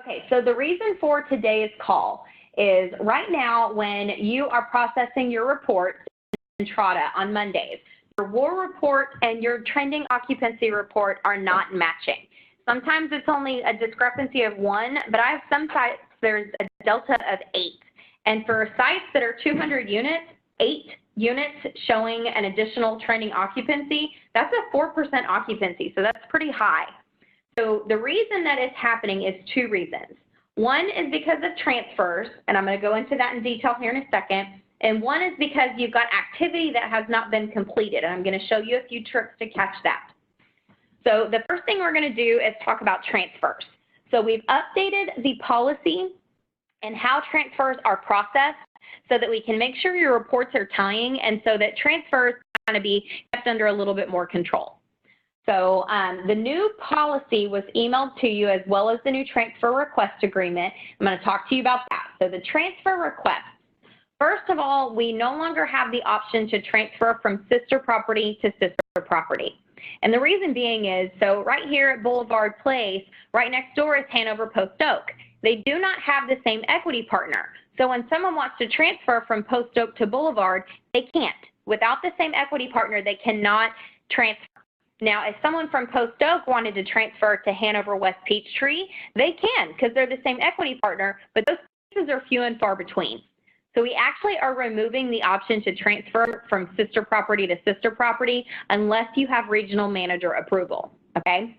Okay, so the reason for today's call is right now when you are processing your reports in Entrata on Mondays, your WAR report and your trending occupancy report are not matching. Sometimes it's only a discrepancy of 1, but I have some sites there's a delta of 8. And for sites that are 200 units, 8 units showing an additional trending occupancy, that's a 4% occupancy, so that's pretty high. So the reason that is happening is 2 reasons. One is because of transfers, and I'm going to go into that in detail here in a second. And one is because you've got activity that has not been completed, and I'm going to show you a few tricks to catch that. So the first thing we're going to do is talk about transfers. So we've updated the policy and how transfers are processed so that we can make sure your reports are tying and so that transfers are going to be kept under a little bit more control. So the new policy was emailed to you as well as the new transfer request agreement. I'm going to talk to you about that. So the transfer request. First of all, we no longer have the option to transfer from sister property to sister property. And the reason being is, so right here at Boulevard Place, right next door is Hanover Post Oak. They do not have the same equity partner. So when someone wants to transfer from Post Oak to Boulevard, they can't. Without the same equity partner, they cannot transfer. Now, if someone from Post Oak wanted to transfer to Hanover West Peachtree, they can because they're the same equity partner, but those cases are few and far between. So we actually are removing the option to transfer from sister property to sister property unless you have regional manager approval, okay?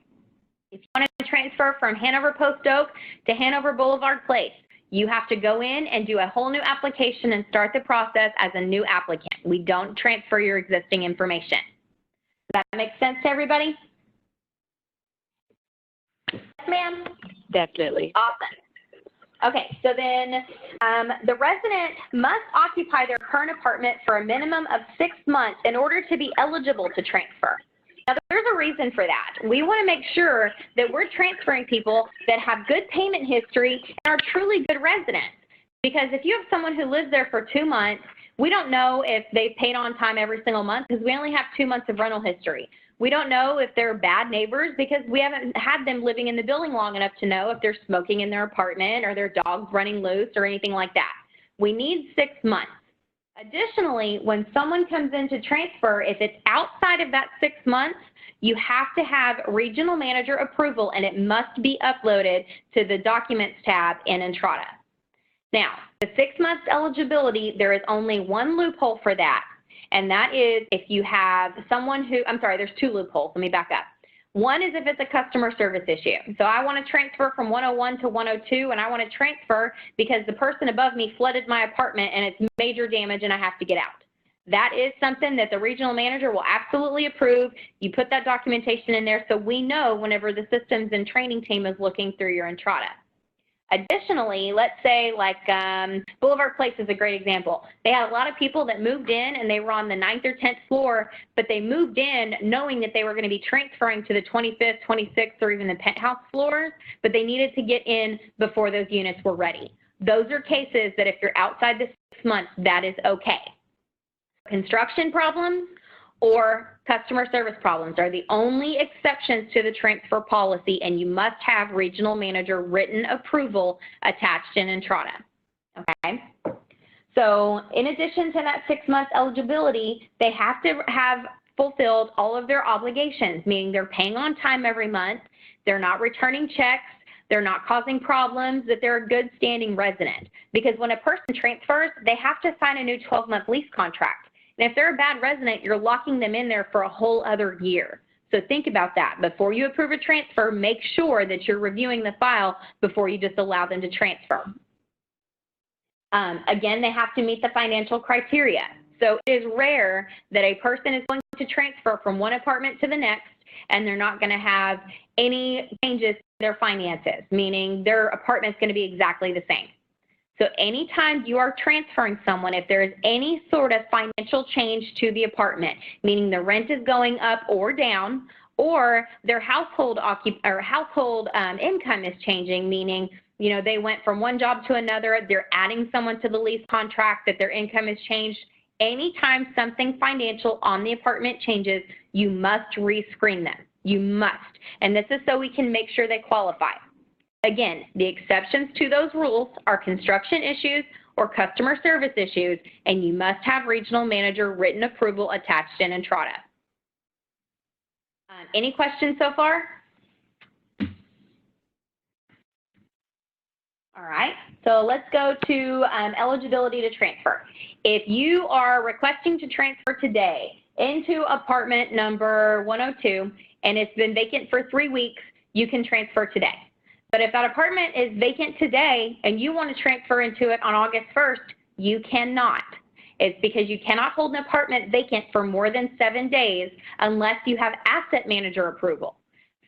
If you want to transfer from Hanover Post Oak to Hanover Boulevard Place, you have to go in and do a whole new application and start the process as a new applicant. We don't transfer your existing information. Does that make sense to everybody? Yes, ma'am? Definitely. Awesome. Okay, so then the resident must occupy their current apartment for a minimum of 6 months in order to be eligible to transfer. Now, there's a reason for that. We want to make sure that we're transferring people that have good payment history and are truly good residents. Because if you have someone who lives there for 2 months, we don't know if they've paid on time every single month because we only have 2 months of rental history. We don't know if they're bad neighbors because we haven't had them living in the building long enough to know if they're smoking in their apartment or their dog's running loose or anything like that. We need 6 months. Additionally, when someone comes in to transfer, if it's outside of that 6 months, you have to have regional manager approval and it must be uploaded to the Documents tab in Entrata. Now, the 6 months eligibility, there is only one loophole for that, and that is if you have someone who, I'm sorry, there's 2 loopholes. Let me back up. One is if it's a customer service issue. So I want to transfer from 101 to 102, and I want to transfer because the person above me flooded my apartment and it's major damage and I have to get out. That is something that the regional manager will absolutely approve. You put that documentation in there so we know whenever the systems and training team is looking through your Entrata. Additionally, let's say like Boulevard Place is a great example. They had a lot of people that moved in and they were on the 9th or 10th floor, but they moved in knowing that they were going to be transferring to the 25th, 26th, or even the penthouse floors, but they needed to get in before those units were ready. Those are cases that if you're outside the 6 months, that is okay. Construction problems or customer service problems are the only exceptions to the transfer policy, and you must have regional manager written approval attached in Entrata, okay? So in addition to that 6 months eligibility, they have to have fulfilled all of their obligations, meaning they're paying on time every month, they're not returning checks, they're not causing problems, that they're a good standing resident. Because when a person transfers, they have to sign a new 12-month lease contract. And if they're a bad resident, you're locking them in there for a whole other year. So think about that. Before you approve a transfer, make sure that you're reviewing the file before you just allow them to transfer. Again, they have to meet the financial criteria. So it is rare that a person is going to transfer from one apartment to the next and they're not going to have any changes to their finances, meaning their apartment is going to be exactly the same. So anytime you are transferring someone, if there is any sort of financial change to the apartment, meaning the rent is going up or down, or their household income is changing, meaning they went from one job to another, they're adding someone to the lease contract, that their income has changed. Anytime something financial on the apartment changes, you must rescreen them. You must. And this is so we can make sure they qualify. Again, the exceptions to those rules are construction issues or customer service issues, and you must have regional manager written approval attached in Entrata. Any questions so far? All right, so let's go to eligibility to transfer. If you are requesting to transfer today into apartment number 102 and it's been vacant for 3 weeks, you can transfer today. But if that apartment is vacant today and you want to transfer into it on August 1st, you cannot. It's because you cannot hold an apartment vacant for more than 7 days unless you have asset manager approval.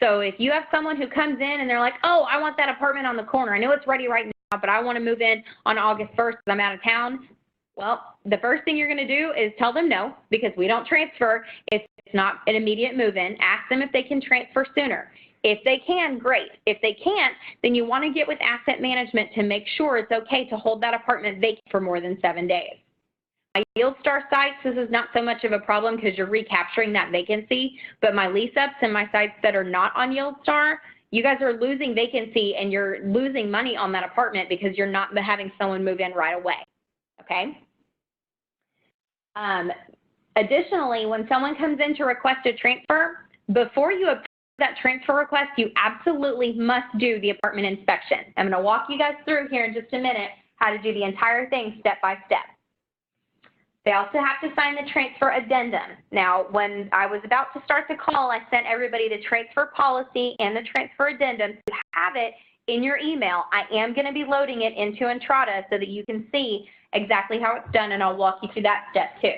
So if you have someone who comes in and they're like, oh, I want that apartment on the corner. I know it's ready right now, but I want to move in on August 1st because I'm out of town. Well, the first thing you're going to do is tell them no, because we don't transfer if it's not an immediate move-in. Ask them if they can transfer sooner. If they can, great. If they can't, then you want to get with asset management to make sure it's okay to hold that apartment vacant for more than 7 days. My YieldStar sites, this is not so much of a problem because you're recapturing that vacancy, but my lease-ups and my sites that are not on YieldStar, you guys are losing vacancy and you're losing money on that apartment because you're not having someone move in right away, okay? Additionally, when someone comes in to request a transfer, before you approve that transfer request, you absolutely must do the apartment inspection. I'm going to walk you guys through here in just a minute how to do the entire thing step by step. They also have to sign the transfer addendum. Now, when I was about to start the call, I sent everybody the transfer policy and the transfer addendum. You have it in your email. I am going to be loading it into Entrata so that you can see exactly how it's done, and I'll walk you through that step too.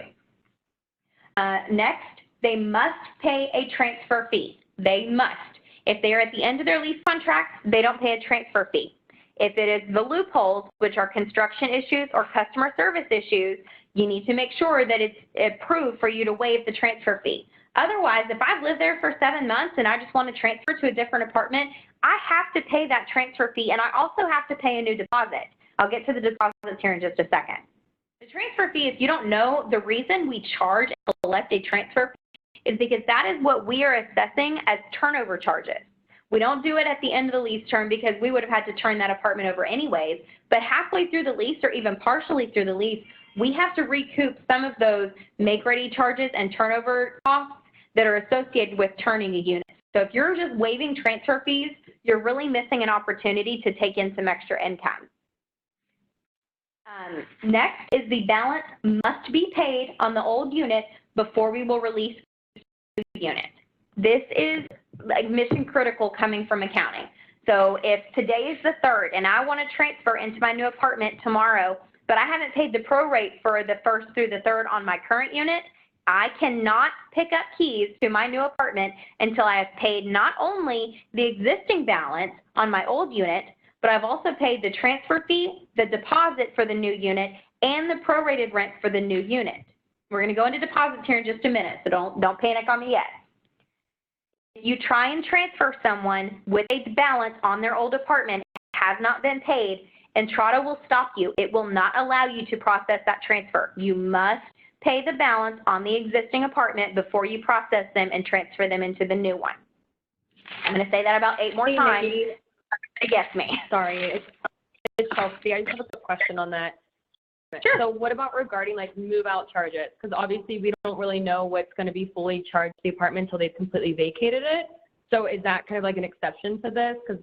Next, they must pay a transfer fee. They must. If they are at the end of their lease contract, they don't pay a transfer fee. If it is the loopholes, which are construction issues or customer service issues, you need to make sure that it's approved for you to waive the transfer fee. Otherwise, if I've lived there for 7 months and I just want to transfer to a different apartment, I have to pay that transfer fee, and I also have to pay a new deposit. I'll get to the deposits here in just a second. The transfer fee, if you don't know, the reason we charge and collect a transfer fee is because that is what we are assessing as turnover charges. We don't do it at the end of the lease term because we would have had to turn that apartment over anyways, but halfway through the lease or even partially through the lease, we have to recoup some of those make-ready charges and turnover costs that are associated with turning a unit. So if you're just waiving transfer fees, you're really missing an opportunity to take in some extra income. Next is the balance must be paid on the old unit before we will release the unit. This is like mission critical coming from accounting. So if today is the 3rd and I want to transfer into my new apartment tomorrow, but I haven't paid the prorate for the 1st through the 3rd on my current unit, I cannot pick up keys to my new apartment until I have paid not only the existing balance on my old unit, but I've also paid the transfer fee, the deposit for the new unit, and the prorated rent for the new unit. We're going to go into deposits here in just a minute, so don't panic on me yet. If you try and transfer someone with a balance on their old apartment has not been paid, Entrata will stop you. It will not allow you to process that transfer. You must pay the balance on the existing apartment before you process them and transfer them into the new one. I'm going to say that about 8 more times. Yes, ma'am. Sorry, it's Chelsea. I just have a quick question on that. Sure. So what about regarding like move-out charges? Because obviously we don't really know what's going to be fully charged to the apartment until they've completely vacated it. So is that kind of like an exception to this? Because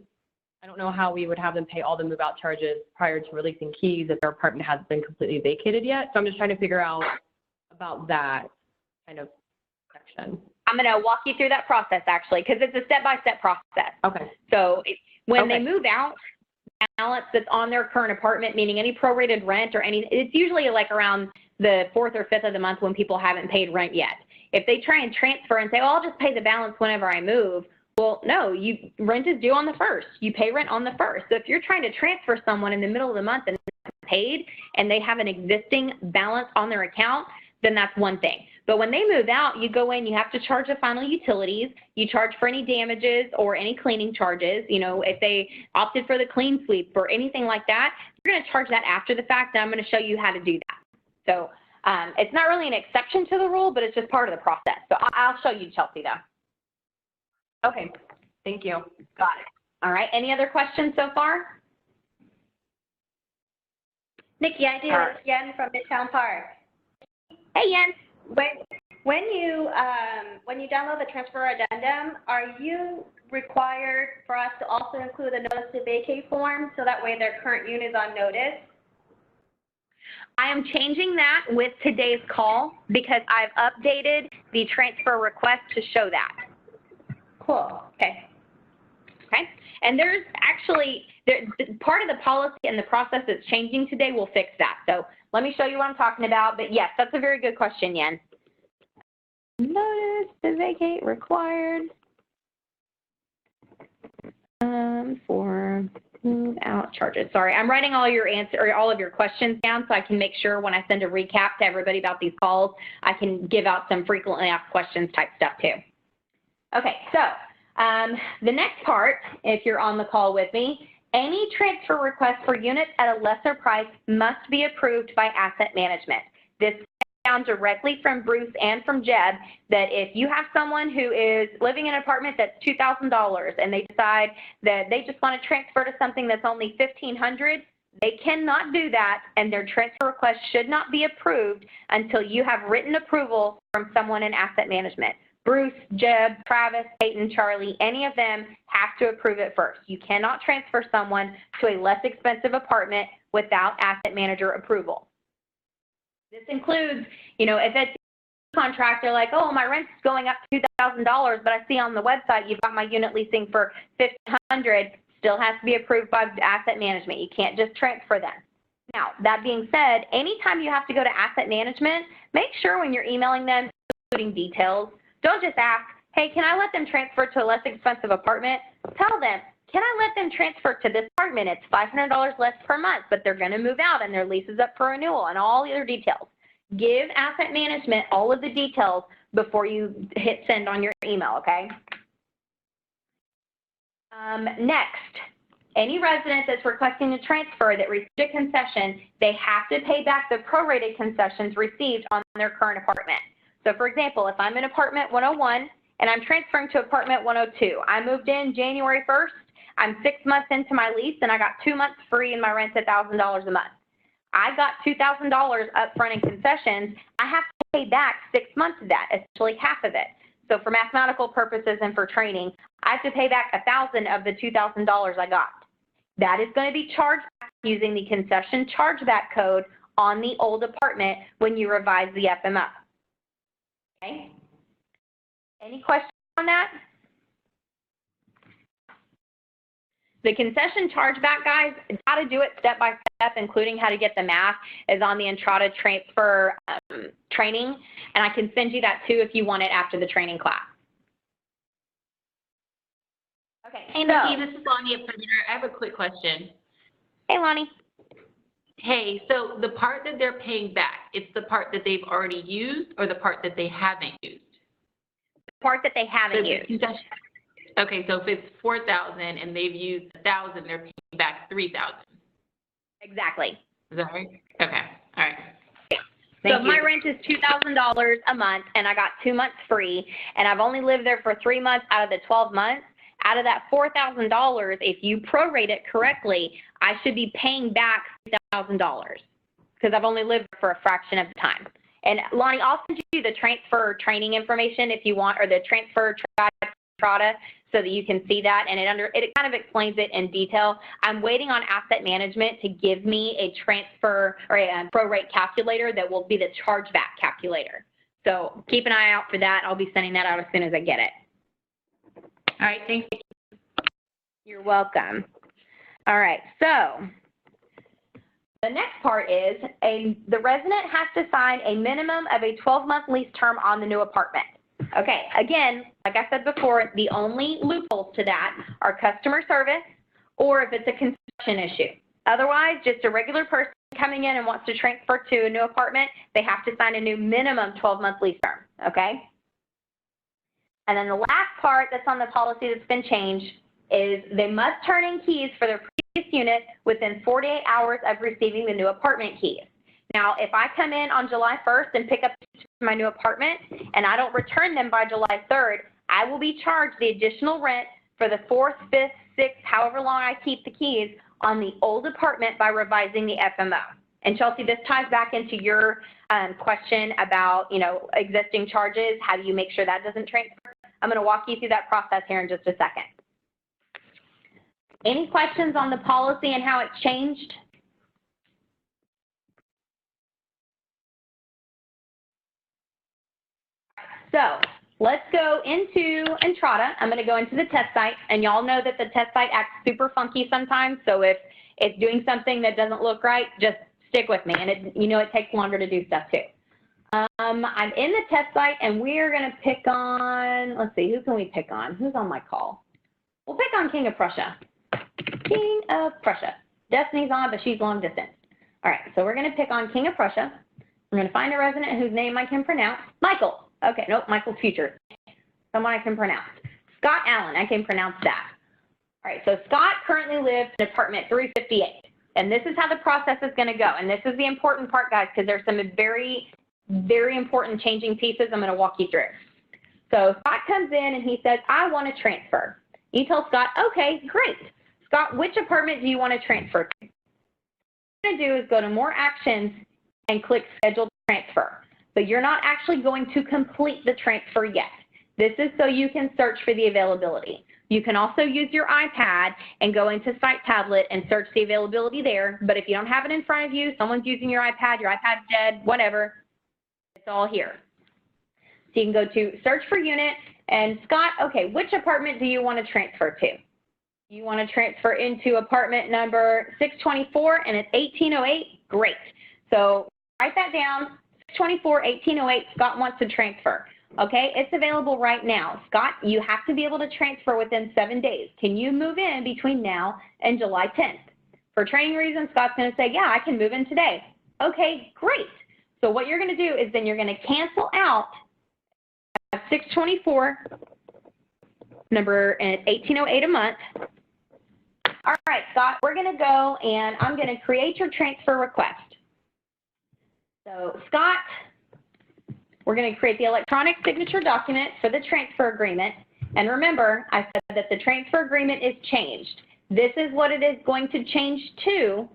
I don't know how we would have them pay all the move-out charges prior to releasing keys if their apartment hasn't been completely vacated yet. So I'm just trying to figure out about that kind of section. I'm going to walk you through that process, actually, because it's a step-by-step process. Okay. So when they move out, balance that's on their current apartment, meaning any prorated rent or any, it's usually like around the 4th or 5th of the month when people haven't paid rent yet. If they try and transfer and say, well, I'll just pay the balance whenever I move, well, no, rent is due on the 1st. You pay rent on the 1st. So if you're trying to transfer someone in the middle of the month and paid and they have an existing balance on their account, then that's one thing. But when they move out, you go in, you have to charge the final utilities, you charge for any damages or any cleaning charges. You know, if they opted for the clean sweep or anything like that, you're going to charge that after the fact, and I'm going to show you how to do that. So it's not really an exception to the rule, but it's just part of the process. So I'll show you, Chelsea, though. Okay, thank you. Got it. All right, any other questions so far? Nikki, I do. It's Yen from Midtown Park. Hey, Yen. When you download the transfer addendum, are you required for us to also include a notice to vacate form so that way their current unit is on notice? I am changing that with today's call because I've updated the transfer request to show that. Cool. Okay. Okay, and there's actually, part of the policy and the process that's changing today will fix that. So let me show you what I'm talking about. But yes, that's a very good question, Yen. Notice to vacate required for move out charges. Sorry, I'm writing all your all of your questions down so I can make sure when I send a recap to everybody about these calls, I can give out some frequently asked questions type stuff too. Okay, so the next part, if you're on the call with me, any transfer request for units at a lesser price must be approved by asset management. This comes down directly from Bruce and from Jeb that if you have someone who is living in an apartment that's $2,000 and they decide that they just want to transfer to something that's only $1,500, they cannot do that, and their transfer request should not be approved until you have written approval from someone in asset management. Bruce, Jeb, Travis, Peyton, Charlie, any of them have to approve it first. You cannot transfer someone to a less expensive apartment without asset manager approval. This includes, you know, if it's a contract, they're like, oh, my rent's going up $2,000, but I see on the website you've got my unit leasing for $1,500, still has to be approved by asset management. You can't just transfer them. Now, that being said, anytime you have to go to asset management, make sure when you're emailing them, including details, don't just ask, hey, can I let them transfer to a less expensive apartment? Tell them, can I let them transfer to this apartment? It's $500 less per month, but they're going to move out and their lease is up for renewal and all the other details. Give asset management all of the details before you hit send on your email, okay? Next, any resident that's requesting a transfer that received a concession, they have to pay back the prorated concessions received on their current apartment. So for example, if I'm in apartment 101 and I'm transferring to apartment 102, I moved in January 1st, I'm 6 months into my lease and I got 2 months free and my rent's $1,000 a month. I got $2,000 upfront in concessions. I have to pay back 6 months of that, essentially half of it. So for mathematical purposes and for training, I have to pay back $1,000 of the $2,000 I got. That is going to be charged back using the concession chargeback code on the old apartment when you revise the FMO. Okay. Any questions on that? The concession chargeback, guys, how to do it step by step, including how to get the math, is on the Entrata transfer training, and I can send you that too if you want it after the training class. Okay. Hey, Nikki, this is Lonnie at Perimeter. I have a quick question. Hey, Lonnie. Hey, so the part that they're paying back, it's the part that they've already used or the part that they haven't used? The part that they haven't used. Okay, so if it's $4,000 and they've used $1,000, they're paying back $3,000. Exactly. Is that right? Okay. All right. So if my rent is $2,000 a month and I got 2 months free and I've only lived there for 3 months out of the 12 months, out of that $4,000, if you prorate it correctly, I should be paying back $3,000 because I've only lived there for a fraction of the time. And Lonnie, I'll send you the transfer training information if you want, or the transfer Entrata, so that you can see that, and it kind of explains it in detail. I'm waiting on asset management to give me a transfer or a prorate calculator that will be the chargeback calculator. So keep an eye out for that. I'll be sending that out as soon as I get it. All right, thank you. You're welcome. All right, so the next part is the resident has to sign a minimum of a 12-month lease term on the new apartment. Okay, again, like I said before, the only loopholes to that are customer service or if it's a construction issue. Otherwise, just a regular person coming in and wants to transfer to a new apartment, they have to sign a new minimum 12-month lease term, okay? And then the last part that's on the policy that's been changed is they must turn in keys for their previous unit within 48 hours of receiving the new apartment keys. Now, if I come in on July 1st and pick up my new apartment and I don't return them by July 3rd, I will be charged the additional rent for the 4th, 5th, 6, however long I keep the keys on the old apartment by revising the FMO. And Chelsea, this ties back into your question about, existing charges. How do you make sure that doesn't transfer? I'm going to walk you through that process here in just a second. Any questions on the policy and how it's changed? So let's go into Entrata. I'm going to go into the test site, and y'all know that the test site acts super funky sometimes. So if it's doing something that doesn't look right, just stick with me. And it takes longer to do stuff too. I'm in the test site, and we're going to pick on, let's see, who can we pick on? Who's on my call? We'll pick on King of Prussia. King of Prussia. Destiny's on, but she's long distance. All right, so we're going to pick on King of Prussia. I'm going to find a resident whose name I can pronounce. Michael. Okay, nope, Michael's future. Someone I can pronounce. Scott Allen, I can pronounce that. All right, so Scott currently lives in apartment 358. And this is how the process is going to go. And this is the important part, guys, because there's some very, very important changing pieces I'm going to walk you through. So Scott comes in and he says, I want to transfer. You tell Scott, okay, great. Scott, which apartment do you want to transfer to? What you're going to do is go to More Actions and click Schedule Transfer. But you're not actually going to complete the transfer yet. This is so you can search for the availability. You can also use your iPad and go into Site Tablet and search the availability there. But if you don't have it in front of you, someone's using your iPad's dead, whatever, it's all here. So you can go to Search for Unit, and Scott, okay, which apartment do you want to transfer to? You want to transfer into apartment number 624, and it's 1808? Great. So write that down, 624, 1808, Scott wants to transfer. Okay, it's available right now. Scott, you have to be able to transfer within 7 days. Can you move in between now and July 10th? For training reasons, Scott's going to say, yeah, I can move in today. Okay, great. So what you're going to do is then you're going to cancel out 624, number 1808 a month. All right, Scott, we're going to go and I'm going to create your transfer request. So Scott, we're going to create the electronic signature document for the transfer agreement. And remember, I said that the transfer agreement is changed. This is what it is going to change to.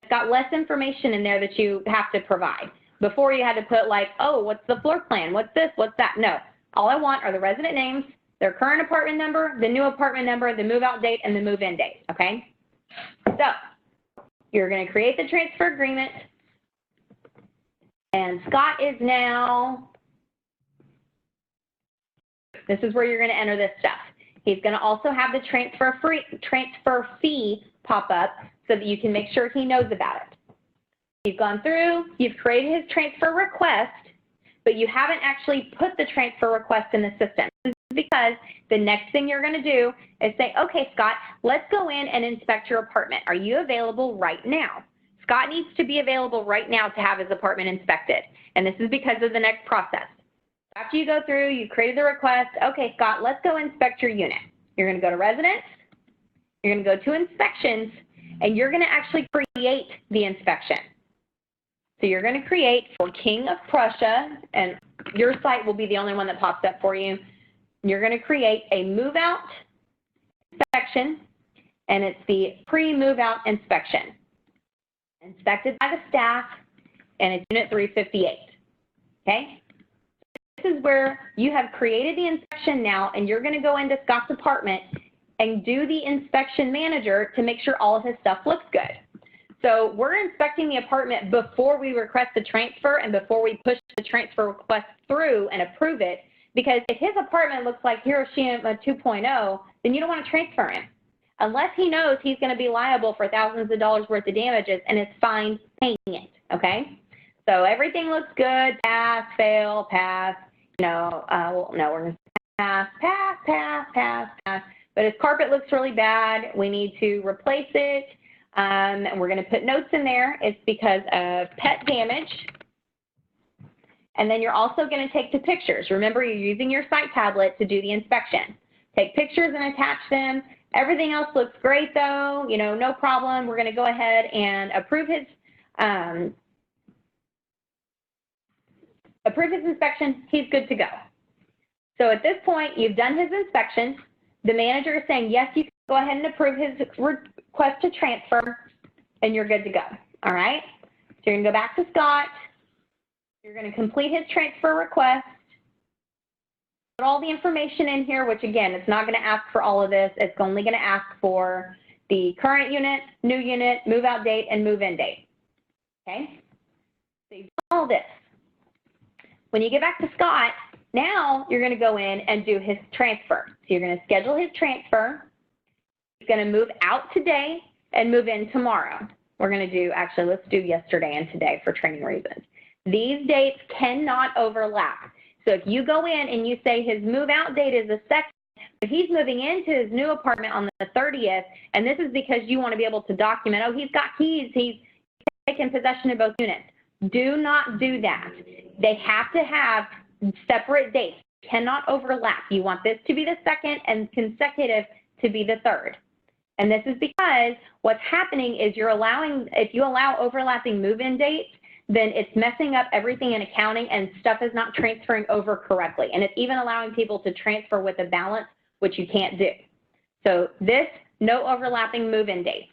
It's got less information in there that you have to provide. Before you had to put like, oh, what's the floor plan? What's this? What's that? No. All I want are the resident names, their current apartment number, the new apartment number, the move out date, and the move in date, okay? So you're going to create the transfer agreement. And Scott is now, this is where you're going to enter this stuff. He's going to also have the transfer fee pop up so that you can make sure he knows about it. You've gone through, you've created his transfer request, but you haven't actually put the transfer request in the system. This is because the next thing you're going to do is say, okay, Scott, let's go in and inspect your apartment. Are you available right now? Scott needs to be available right now to have his apartment inspected. And this is because of the next process. After you go through, you created the request. Okay, Scott, let's go inspect your unit. You're going to go to Residents. You're going to go to Inspections, and you're going to actually create the inspection. So you're going to create for King of Prussia, and your site will be the only one that pops up for you. You're going to create a move-out inspection, and it's the pre-move-out inspection. Inspected by the staff, and it's Unit 358, okay? This is where you have created the inspection now, and you're going to go into Scott's apartment and do the inspection manager to make sure all of his stuff looks good. So we're inspecting the apartment before we request the transfer and before we push the transfer request through and approve it, because if his apartment looks like Hiroshima 2.0, then you don't want to transfer him. Unless he knows he's going to be liable for thousands of dollars worth of damages and is fine paying it, okay? So everything looks good, pass, fail, pass, well, no, we're going to pass, pass, pass, pass, pass. But his carpet looks really bad. We need to replace it. And we're going to put notes in there. It's because of pet damage. And then you're also going to take the pictures. Remember, you're using your site tablet to do the inspection. Take pictures and attach them. Everything else looks great, though. No problem. We're going to go ahead and approve his inspection. He's good to go. So at this point, you've done his inspection. The manager is saying, yes, you can go ahead and approve his request to transfer, and you're good to go. All right? So you're going to go back to Scott. You're going to complete his transfer request. Put all the information in here, which again, it's not going to ask for all of this. It's only going to ask for the current unit, new unit, move out date, and move in date. Okay? So you've done all this. When you get back to Scott, now you're going to go in and do his transfer. So you're going to schedule his transfer. He's going to move out today and move in tomorrow. We're going to do, actually, let's do yesterday and today for training reasons. These dates cannot overlap. So if you go in and you say his move out date is the 2nd, but he's moving into his new apartment on the 30th, and this is because you want to be able to document, oh, he's got keys, he's taken possession of both units. Do not do that. They have to have separate dates. Cannot overlap. You want this to be the 2nd and consecutive to be the 3rd. And this is because what's happening is if you allow overlapping move-in dates, then it's messing up everything in accounting and stuff is not transferring over correctly. And it's even allowing people to transfer with a balance, which you can't do. So this, no overlapping move-in dates.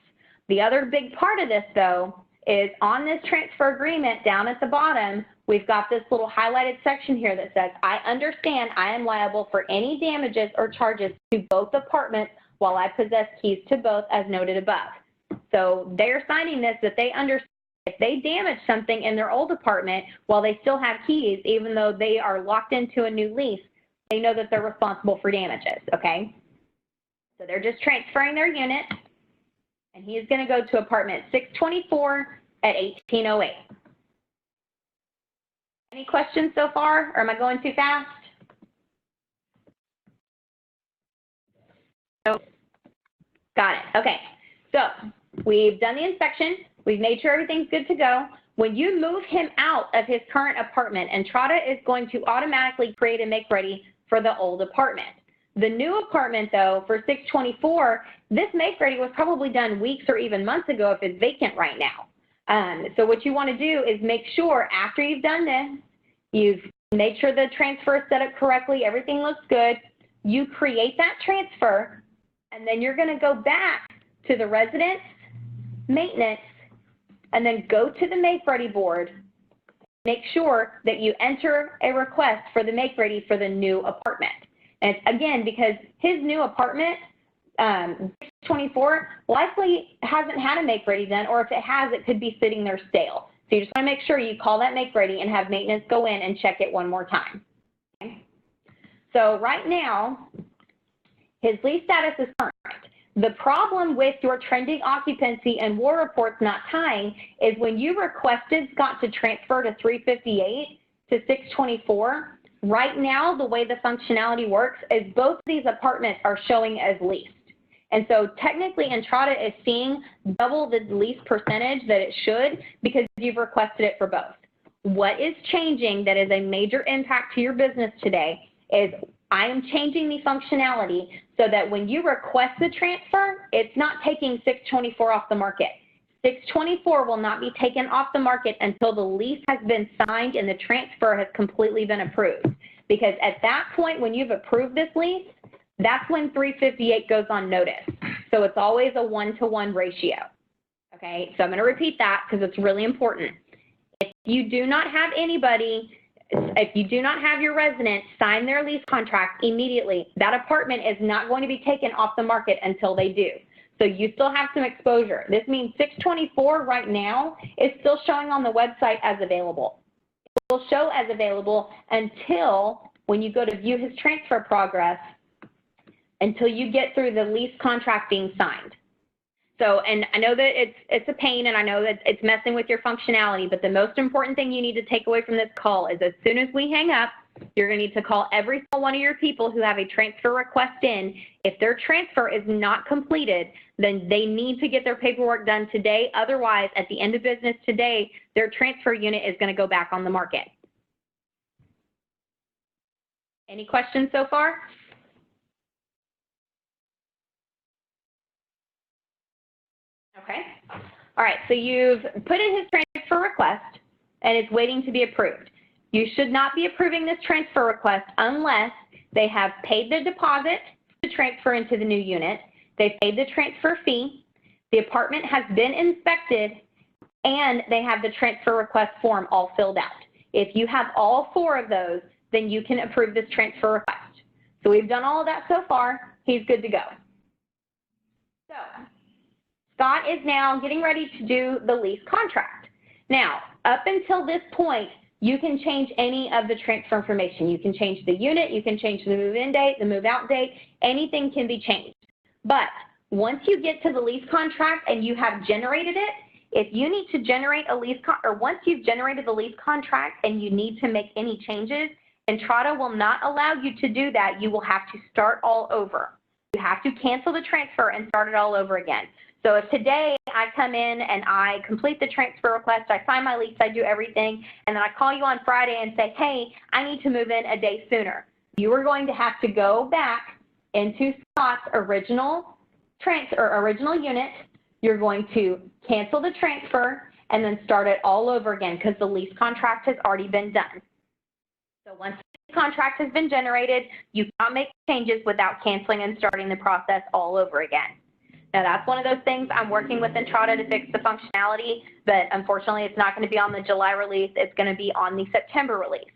The other big part of this, though, is on this transfer agreement down at the bottom, we've got this little highlighted section here that says, I understand I am liable for any damages or charges to both apartments while I possess keys to both as noted above. So they're signing this that they understand if they damage something in their old apartment while they still have keys, even though they are locked into a new lease, they know that they're responsible for damages, okay? So they're just transferring their unit, and he's going to go to apartment 624 at 1808. Any questions so far, or am I going too fast? Nope. Got it. Okay. So we've done the inspection. We've made sure everything's good to go. When you move him out of his current apartment, Entrata is going to automatically create a make ready for the old apartment. The new apartment, though, for 624, this make ready was probably done weeks or even months ago if it's vacant right now. So what you want to do is make sure after you've done this, you've made sure the transfer is set up correctly, everything looks good, you create that transfer, and then you're going to go back to the residence, maintenance, and then go to the make ready board. Make sure that you enter a request for the make ready for the new apartment. And it's, again, because his new apartment, 624, likely hasn't had a make ready done, or if it has, it could be sitting there stale. So you just want to make sure you call that make ready and have maintenance go in and check it one more time. Okay? So right now, his lease status is current. The problem with your trending occupancy and war reports not tying is when you requested Scott to transfer to 358 to 624, right now the way the functionality works is both of these apartments are showing as leased. And so technically Entrata is seeing double the lease percentage that it should because you've requested it for both. What is changing that is a major impact to your business today is I am changing the functionality so that when you request the transfer, it's not taking 624 off the market. 624 will not be taken off the market until the lease has been signed and the transfer has completely been approved. Because at that point, when you've approved this lease, that's when 358 goes on notice. So it's always a 1-to-1 ratio. Okay, so I'm going to repeat that because it's really important. If you do not have anybody, if you do not have your resident sign their lease contract immediately, that apartment is not going to be taken off the market until they do. So you still have some exposure. This means 624 right now is still showing on the website as available. It will show as available until when you go to view his transfer progress, until you get through the lease contract being signed. So, and I know that it's a pain and I know that it's messing with your functionality, but the most important thing you need to take away from this call is as soon as we hang up, you're going to need to call every single one of your people who have a transfer request in. If their transfer is not completed, then they need to get their paperwork done today. Otherwise, at the end of business today, their transfer unit is going to go back on the market. Any questions so far? Okay. All right, so you've put in his transfer request and it's waiting to be approved. You should not be approving this transfer request unless they have paid the deposit to transfer into the new unit, they've paid the transfer fee, the apartment has been inspected, and they have the transfer request form all filled out. If you have all 4 of those, then you can approve this transfer request. So we've done all of that so far. He's good to go. So Scott is now getting ready to do the lease contract. Now, up until this point, you can change any of the transfer information. You can change the unit, you can change the move-in date, the move-out date, anything can be changed. But once you get to the lease contract and you have generated it, if you need to generate a lease, or once you've generated the lease contract and you need to make any changes, Entrada will not allow you to do that. You will have to start all over. You have to cancel the transfer and start it all over again. So if today I come in and I complete the transfer request, I sign my lease, I do everything, and then I call you on Friday and say, hey, I need to move in a day sooner, you are going to have to go back into Scott's original unit. You're going to cancel the transfer and then start it all over again because the lease contract has already been done. So once the contract has been generated, you cannot make changes without canceling and starting the process all over again. Now, that's one of those things I'm working with Entrada to fix the functionality, but unfortunately, it's not going to be on the July release. It's going to be on the September release.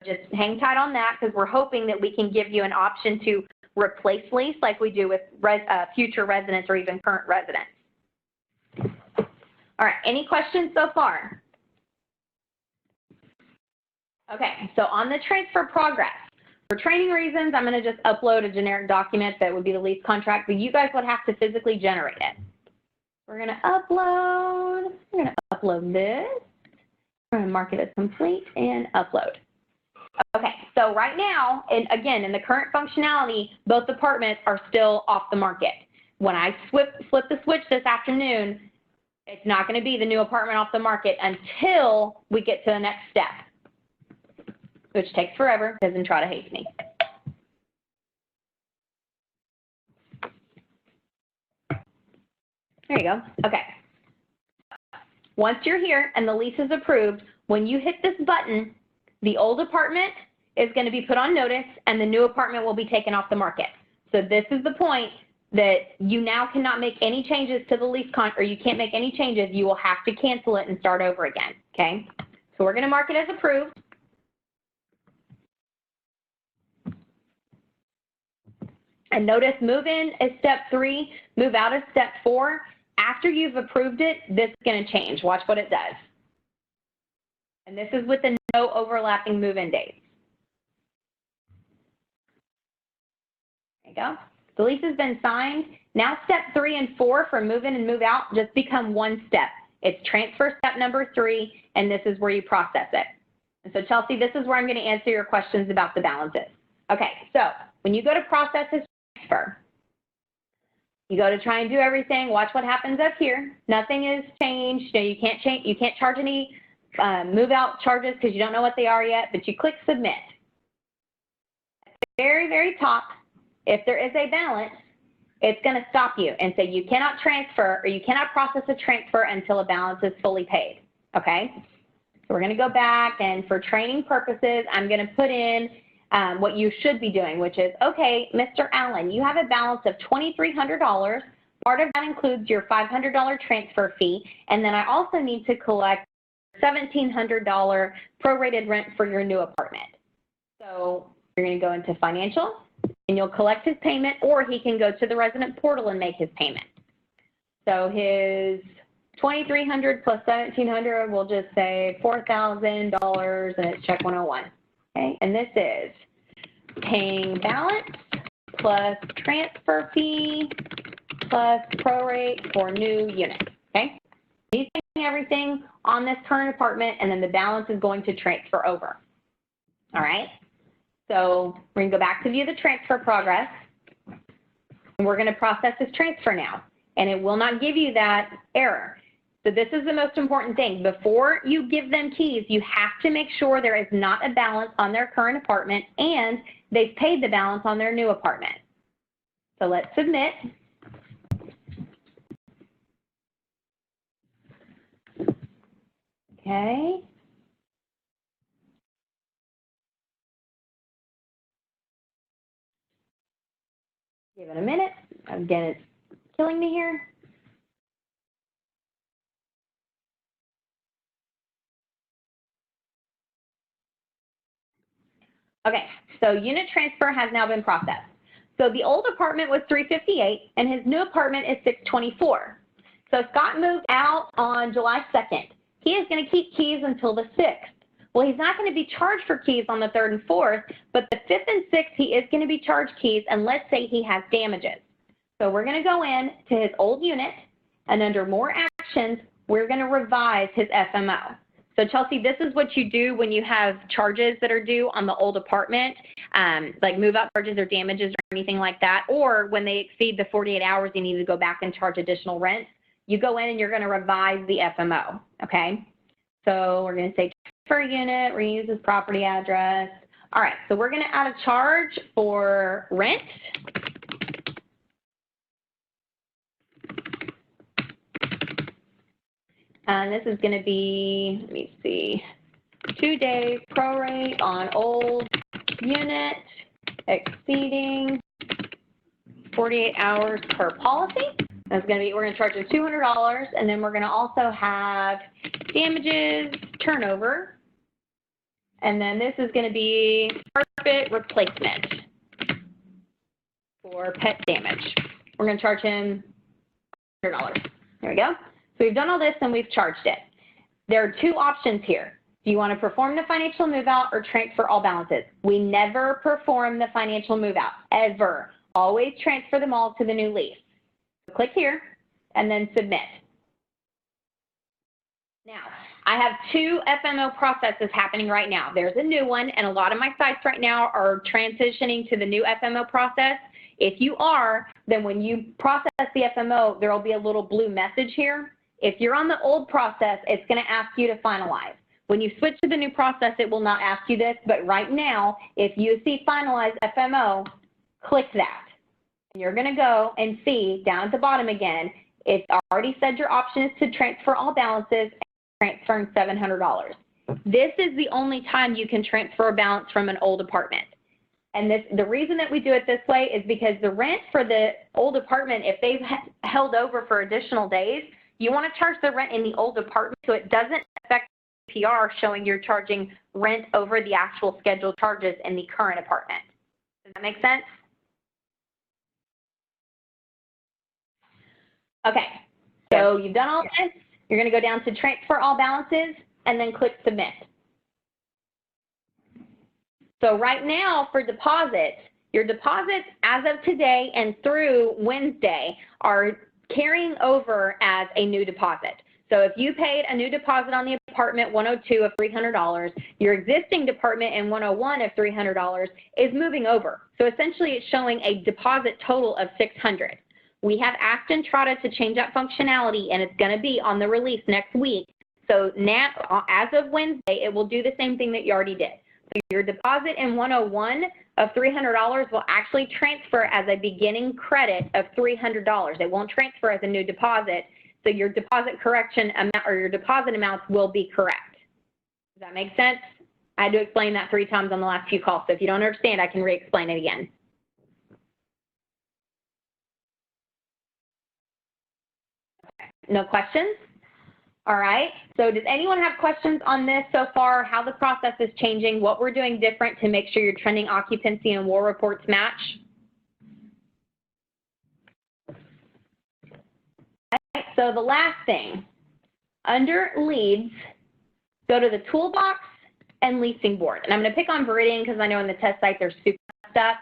Just hang tight on that because we're hoping that we can give you an option to replace lease like we do with future residents or even current residents. All right, any questions so far? Okay, so on the transfer progress, for training reasons, I'm going to just upload a generic document that would be the lease contract, but you guys would have to physically generate it. We're going to upload this. We're going to mark it as complete and upload. Okay, so right now, and again, in the current functionality, both apartments are still off the market. When I flip the switch this afternoon, it's not going to be the new apartment off the market until we get to the next step, which takes forever because Entrada hates me. There you go. Okay. Once you're here and the lease is approved, when you hit this button, the old apartment is going to be put on notice and the new apartment will be taken off the market. So this is the point that you now cannot make any changes to the lease or you can't make any changes. You will have to cancel it and start over again. Okay. So we're going to mark it as approved. And notice move in is step 3, move out is step 4. After you've approved it, this is going to change. Watch what it does. And this is with the no overlapping move-in dates. There you go. The lease has been signed. Now step 3 and 4 for move in and move out just become one step. It's transfer step number 3, and this is where you process it. And so Chelsea, this is where I'm going to answer your questions about the balances. Okay, so when you go to process this transfer, you go to try and do everything. Watch what happens up here. Nothing is changed. You can't charge any move out charges because you don't know what they are yet, but you click submit. At the very, very top, if there is a balance, it's going to stop you and say you cannot transfer or you cannot process a transfer until a balance is fully paid. Okay? So we're going to go back, and for training purposes, I'm going to put in what you should be doing, which is, okay, Mr. Allen, you have a balance of $2,300. Part of that includes your $500 transfer fee, and then I also need to collect $1,700 prorated rent for your new apartment. So you're going to go into financial, and you'll collect his payment, or he can go to the resident portal and make his payment. So his $2,300 plus $1,700, we'll just say $4,000, and it's check 101. Okay, and this is paying balance plus transfer fee plus prorate for new unit. Okay, he's paying everything on this current apartment, and then the balance is going to transfer over. All right, so we're going to go back to view the transfer progress, and we're going to process this transfer now, and it will not give you that error. So this is the most important thing. Before you give them keys, you have to make sure there is not a balance on their current apartment and they've paid the balance on their new apartment. So let's submit. Okay. Give it a minute. Again, it's killing me here? Okay, so unit transfer has now been processed. So the old apartment was $358 and his new apartment is $624. So Scott moved out on July 2nd. He is going to keep keys until the 6th. Well, he's not going to be charged for keys on the 3rd and 4th, but the 5th and 6th, he is going to be charged keys, and let's say he has damages. So we're going to go in to his old unit, and under more actions, we're going to revise his FMO. So Chelsea, this is what you do when you have charges that are due on the old apartment, like move-out charges or damages or anything like that, or when they exceed the 48 hours, you need to go back and charge additional rent. You go in and you're going to revise the FMO, okay? So we're going to say transfer unit, reuse his property address. All right, so we're going to add a charge for rent. And this is going to be, let me see, 2-day prorate on old unit exceeding 48 hours per policy. That's going to be, we're going to charge him $200, and then we're going to also have damages, turnover, and then this is going to be carpet replacement for pet damage. We're going to charge him $100. There we go. So we've done all this and we've charged it. There are two options here. Do you want to perform the financial move-out or transfer all balances? We never perform the financial move-out, ever. Always transfer them all to the new lease. So click here and then submit. Now, I have two FMO processes happening right now. There's a new one, and a lot of my sites right now are transitioning to the new FMO process. If you are, then when you process the FMO, there will be a little blue message here. If you're on the old process, it's going to ask you to finalize. When you switch to the new process, it will not ask you this, but right now, if you see finalize FMO, click that. You're going to go and see down at the bottom again, it's already said your option is to transfer all balances and transferring $700. This is the only time you can transfer a balance from an old apartment. And the reason that we do it this way is because the rent for the old apartment, if they've held over for additional days, you want to charge the rent in the old apartment so it doesn't affect PR showing you're charging rent over the actual scheduled charges in the current apartment. Does that make sense? Okay, so you've done all this. You're going to go down to transfer all balances and then click submit. So right now for deposits, your deposits as of today and through Wednesday are carrying over as a new deposit. So if you paid a new deposit on the apartment 102 of $300, your existing department in 101 of $300 is moving over. So essentially it's showing a deposit total of $600. We have asked Entrata to change that functionality, and it's going to be on the release next week. So now, as of Wednesday, it will do the same thing that you already did. So your deposit in 101 of $300 will actually transfer as a beginning credit of $300. It won't transfer as a new deposit. So your deposit correction amount or your deposit amounts will be correct. Does that make sense? I had to explain that 3 times on the last few calls. So if you don't understand, I can re-explain it again. Okay. No questions? All right, so does anyone have questions on this so far, how the process is changing, what we're doing different to make sure your trending occupancy and WAR reports match? All right, so the last thing, under leads, go to the toolbox and leasing board. And I'm going to pick on Viridian because I know in the test site they're super messed up.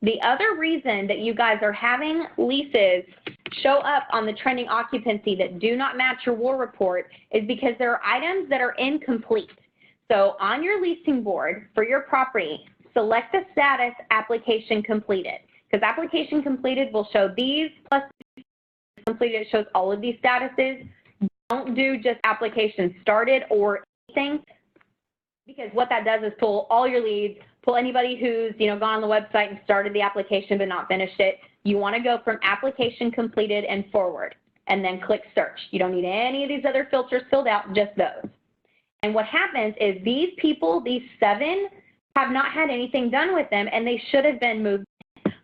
The other reason that you guys are having leases show up on the trending occupancy that do not match your WAR report is because there are items that are incomplete. So on your leasing board for your property, select the status application completed, because application completed will show these plus completed, it shows all of these statuses. Don't do just application started or anything, because what that does is pull all your leads, pull anybody who's gone on the website and started the application but not finished it. You want to go from application completed and forward, and then click search. You don't need any of these other filters filled out, just those. And what happens is these people, these 7, have not had anything done with them, and they should have been moved.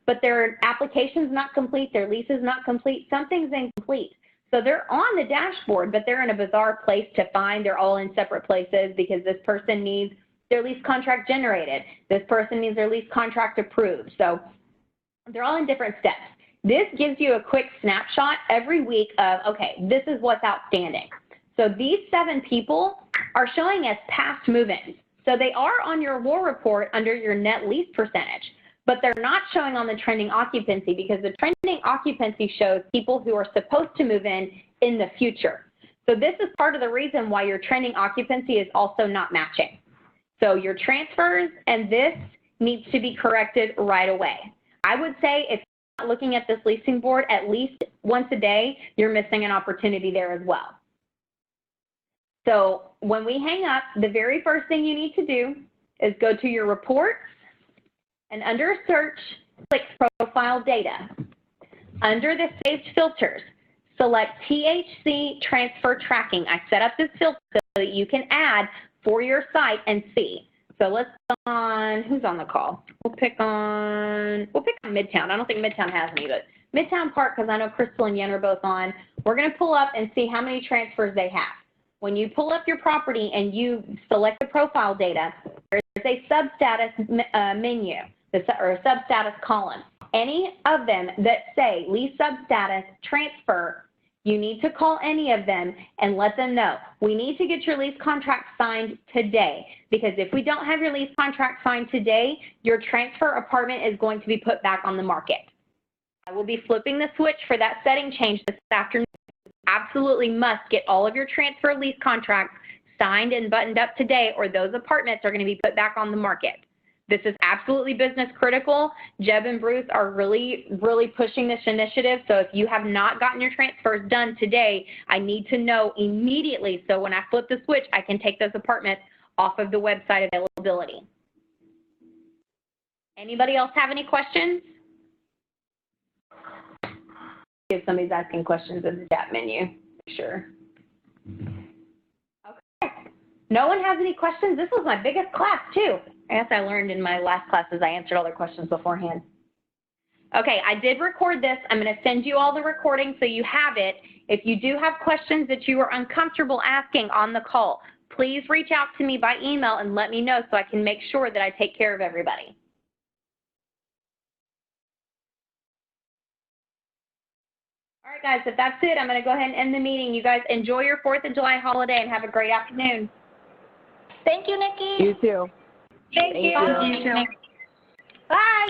but their application's not complete, their lease is not complete, something's incomplete. So they're on the dashboard, but they're in a bizarre place to find. They're all in separate places because this person needs their lease contract generated. This person needs their lease contract approved. So they're all in different steps. This gives you a quick snapshot every week of, okay, this is what's outstanding. So these 7 people are showing as past move-ins. So they are on your WAR report under your net lease percentage, but they're not showing on the trending occupancy because the trending occupancy shows people who are supposed to move in the future. So this is part of the reason why your trending occupancy is also not matching. So your transfers and this needs to be corrected right away. I would say if you're not looking at this leasing board at least once a day, you're missing an opportunity there as well. So when we hang up, the very first thing you need to do is go to your reports and under search, click profile data. Under the saved filters, select THC transfer tracking. I set up this filter so that you can add for your site and see. So let's pick on, who's on the call? We'll pick on Midtown. I don't think Midtown has any, but Midtown Park, because I know Crystal and Yen are both on. We're going to pull up and see how many transfers they have. When you pull up your property and you select the profile data, there's a substatus menu or a substatus column. Any of them that say lease substatus transfer, you need to call any of them and let them know. We need to get your lease contract signed today, because if we don't have your lease contract signed today, your transfer apartment is going to be put back on the market. I will be flipping the switch for that setting change this afternoon. Absolutely must get all of your transfer lease contracts signed and buttoned up today, or those apartments are going to be put back on the market. This is absolutely business critical. Jeb and Bruce are really pushing this initiative. So if you have not gotten your transfers done today, I need to know immediately. So when I flip the switch, I can take those apartments off of the website availability. Anybody else have any questions? If somebody's asking questions in the chat menu, sure. Okay. No one has any questions? This was my biggest class too. I guess I learned in my last classes I answered all their questions beforehand. Okay, I did record this. I'm going to send you all the recording so you have it. If you do have questions that you are uncomfortable asking on the call, please reach out to me by email and let me know so I can make sure that I take care of everybody. All right, guys, if that's it, I'm going to go ahead and end the meeting. You guys enjoy your 4th of July holiday and have a great afternoon. Thank you, Nikki. You too. Thank you. You too. Bye.